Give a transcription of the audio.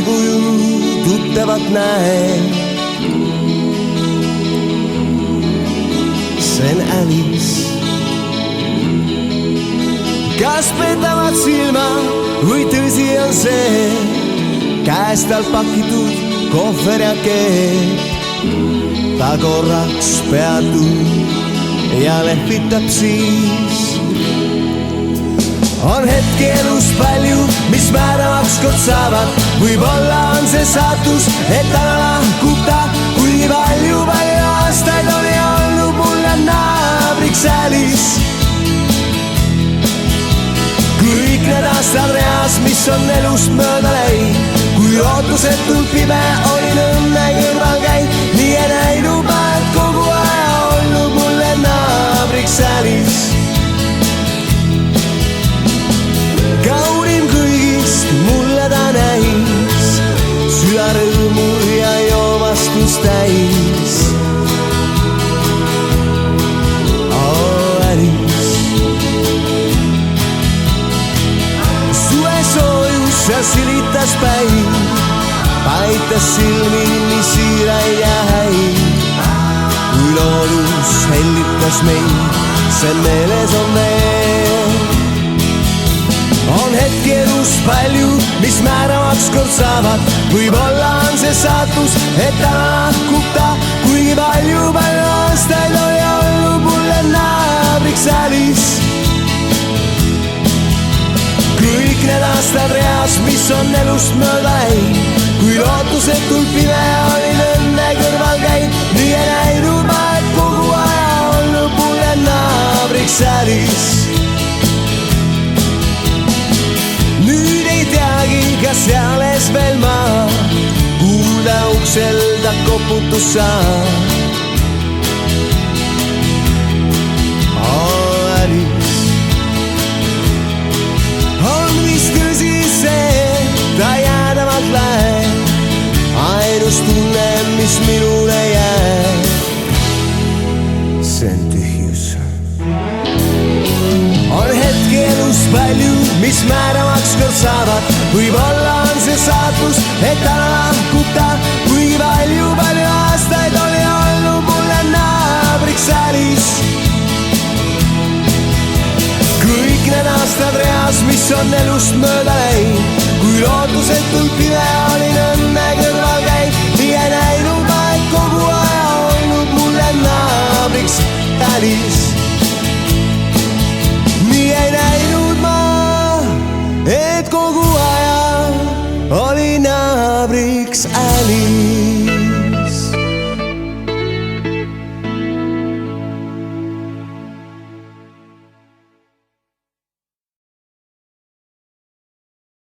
kuju tuttavat näen. Sen Alice. Kas petavad silma või tõsi on see, käest tal pakitud kohver ja keeb. Ta korraks peatub ja lehvitab siis. On hetki elus palju, mis määravaks kord saavad. Võib-olla on see saatus, et täna lahkub ta, kuigi palju aastaid oli olnud mulle naabriks Alice. Kõik need aastad reas, mis on elust mööda läinud, kui ootusetult pime olin õnne kõrval käid, nii ei näinud ma, et kogu aja olnud mulle naabriks Alice. Kaunim kõigist mulle ta näis, süda rõõmu ja joovastus täis. Oh Alice. Suve soojus ja silitas päiv, paitas silmi nii siiraid ja häid. Kui loodus hellitas meid, see meeles on veel. On hetki elus palju, mis määravaks kord saavad. Võib-olla on see saatus, et täna lahkub ta, kuigi palju aastaid oli olnud mulle naabriks Alice. Kõik need aastad reas, mis on elust mööda läinud, kui lootusetult pime olin õnne kõrval käid, nii ei näinud ma, et kogu aja olnud mulle naabriks Alice. Nüüd ei teagi, kas alles veel ma kuulda uksel ta koputus saab. Oh Alice. On vist tõsi see, ta jäädavalt läheb, ainus tunne, mis minule jääb, see on tühjus. On hetki elus palju, mis määravaks kord saavad. Võib-olla on see saatus, et täna lahkub ta, kuigi palju aastaid oli olnud mulle naabriks Alice. Kõik need aastad reas, mis on elust mööda läinud, kui lootusetult pime olin õnne kõrval käid, nii ei näinud ma, et kogu aja olnud mulle naabriks Alice. Nii ei näinud ma, et kogu aja oli naabriks Alice.